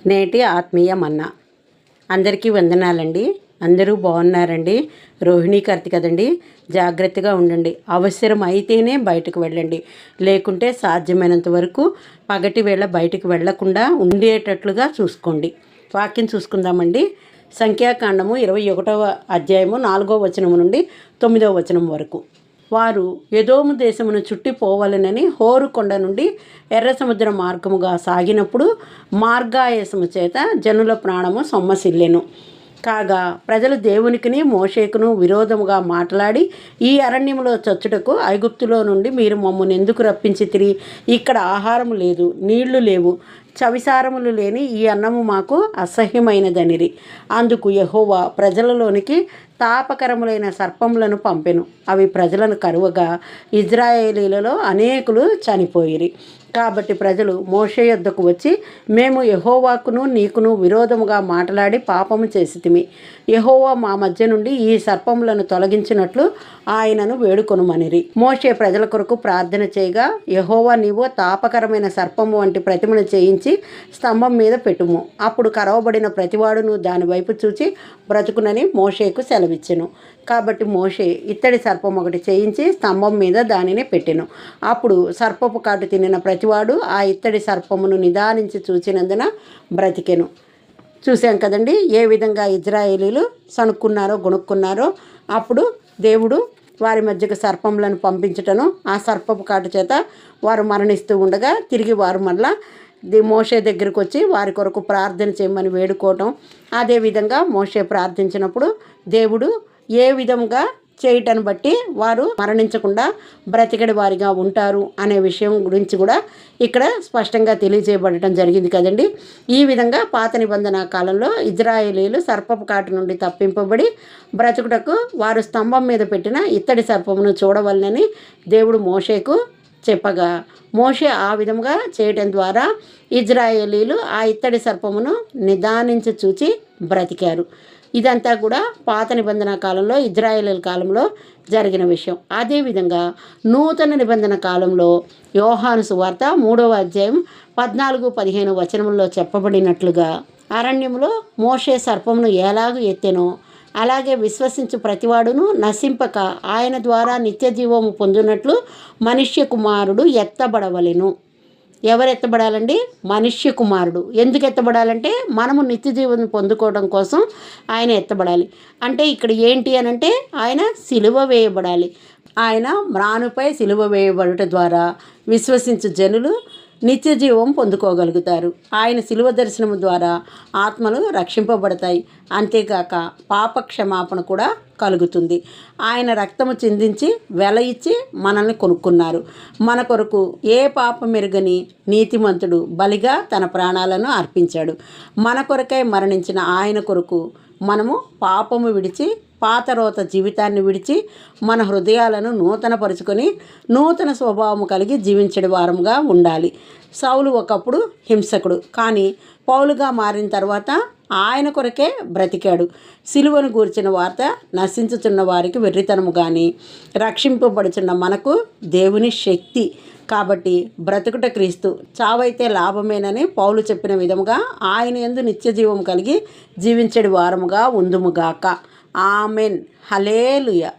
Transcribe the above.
నేటి ఆత్మీయ మన్నా. అందరికీ వందనాలండి. అందరూ బాగున్నారండి. రోహిణీ కార్తీ కదండి. జాగ్రత్తగా ఉండండి. అవసరం అయితేనే బయటకు వెళ్ళండి, లేకుంటే సాధ్యమైనంత వరకు పగటి వేళ బయటకు వెళ్లకుండా ఉండేటట్లుగా చూసుకోండి. వాక్యం చూసుకుందామండి. సంఖ్యాకాండము 21వ అధ్యాయము 4వ వచనము నుండి 9వ వచనం వరకు. వారు ఎదోము దేశమును చుట్టిపోవాలనని హోరు కొండ నుండి ఎర్ర సముద్ర మార్గముగా సాగినప్పుడు మార్గాయసము చేత జనుల ప్రాణము సొమ్మసిల్లెను. కాగా ప్రజలు దేవునికిని మోషేకును విరోధముగా మాట్లాడి, ఈ అరణ్యములో చచ్చుటకు ఐగుప్తులో నుండి మీరు మమ్మల్ని ఎందుకు రప్పించితిరి? ఇక్కడ ఆహారము లేదు, నీళ్లు లేవు, చవిసారములు లేని ఈ అన్నము మాకు అసహ్యమైనదనిరి. అందుకు యెహోవా ప్రజలలోనికి తాపకరములైన సర్పములను పంపెను. అవి ప్రజలను కరువగా ఇజ్రాయేలీలలో అనేకులు చనిపోయిరి. కాబట్టి ప్రజలు మోషే యొద్దకు వచ్చి, మేము యెహోవాకును నీకును విరోధముగా మాట్లాడి పాపము చేసితిమి. యెహోవా మా మధ్య నుండి ఈ సర్పములను తొలగించినట్లు ఆయనను వేడుకొనుమనిరి. మోషే ప్రజల కొరకు ప్రార్థన చేయగా, యెహోవా నీవు తాపకరమైన సర్పము వంటి ప్రతిమను చేయించి స్తంభం మీద పెట్టుము. అప్పుడు కరవబడిన ప్రతివాడును దాని వైపు చూచి బ్రతుకునని మోషేకు సెలవిచ్చెను. కాబట్టి మోషే ఇత్తడి సర్పం ఒకటి చేయించి స్తంభం మీద దానిని పెట్టెను. అప్పుడు సర్పపు కాటు తినిన ప్రతివాడు ఆ ఇత్తడి సర్పమును నిదానించి చూచినందున బ్రతికెను. చూసాం కదండి ఏ విధంగా ఇజ్రాయేలీలు సనుక్కున్నారో గొనుక్కున్నారో. అప్పుడు దేవుడు వారి మధ్యకు సర్పములను పంపించటను, ఆ సర్పపు కాటు చేత వారు మరణిస్తూ ఉండగా తిరిగి వారు మళ్ళా మోషే దగ్గరికి వచ్చి వారి కొరకు ప్రార్థన చేయమని వేడుకోవటం. అదేవిధంగా మోషే ప్రార్థించినప్పుడు దేవుడు ఏ విధంగా చేయటాన్ని బట్టి వారు మరణించకుండా బ్రతికడి వారిగా ఉంటారు అనే విషయం గురించి కూడా ఇక్కడ స్పష్టంగా తెలియజేయబడటం జరిగింది కదండి. ఈ విధంగా పాత నిబంధన కాలంలో ఇజ్రాయేలీలు సర్పపు కాటు నుండి తప్పింపబడి బ్రతుకుటకు వారు స్తంభం మీద పెట్టిన ఇత్తడి సర్పమును చూడవలనని దేవుడు మోషేకు చెప్పగా, మోషే ఆ విధంగా చేయటం ద్వారా ఇజ్రాయేలీలు ఆ ఇత్తడి సర్పమును నిదానించి చూచి బ్రతికారు. ఇదంతా కూడా పాత నిబంధన కాలంలో ఇజ్రాయేలీల కాలంలో జరిగిన విషయం. అదేవిధంగా నూతన నిబంధన కాలంలో యోహాను సువార్త 3వ అధ్యాయం 14-15 వచనముల్లో చెప్పబడినట్లుగా, అరణ్యంలో మోషే సర్పమును ఎలాగూ ఎత్తెనో అలాగే విశ్వసించు ప్రతివాడును నశింపక ఆయన ద్వారా నిత్య జీవము పొందినట్లు మనుష్య కుమారుడు ఎత్తబడవలెను. ఎవరు ఎత్తబడాలండి? మనుష్య కుమారుడు. ఎందుకు ఎత్తబడాలంటే మనము నిత్య జీవనం పొందుకోవడం కోసం ఆయన ఎత్తబడాలి. అంటే ఇక్కడ ఏంటి అని అంటే ఆయన సిలువ వేయబడాలి. ఆయన మ్రానుపై సిలువ వేయబడుట ద్వారా విశ్వసించు జనులు నిత్య జీవం పొందుకోగలుగుతారు. ఆయన సిలువ దర్శనము ద్వారా ఆత్మలు రక్షింపబడతాయి. అంతేకాక పాప క్షమాపణ కూడా కలుగుతుంది. ఆయన రక్తము చిందించి వెల ఇచ్చి మనల్ని కొనుక్కున్నారు. మన కొరకు ఏ పాపం ఎరుగని నీతిమంతుడు బలిగా తన ప్రాణాలను అర్పించాడు. మన కొరకై మరణించిన ఆయన కొరకు మనము పాపము విడిచి పాతరోత జీవితాన్ని విడిచి మన హృదయాలను నూతనపరుచుకొని నూతన స్వభావము కలిగి జీవించే వారముగా ఉండాలి. సౌలు ఒకప్పుడు హింసకుడు, కానీ పౌలుగా మారిన తర్వాత ఆయన కొరకే బ్రతికాడు. సిలువను గూర్చిన వార్త నశించుచున్న వారికి వెర్రితనము కానీ, రక్షింపబడుచున్న మనకు దేవుని శక్తి. కాబట్టి బ్రతుకుట క్రీస్తు, చావైతే లాభమేనని పౌలు చెప్పిన విధముగా ఆయన యందు నిత్య జీవం కలిగి జీవించడి వారముగా ఉందుముగాక. ఆమెన్. హల్లెలూయా.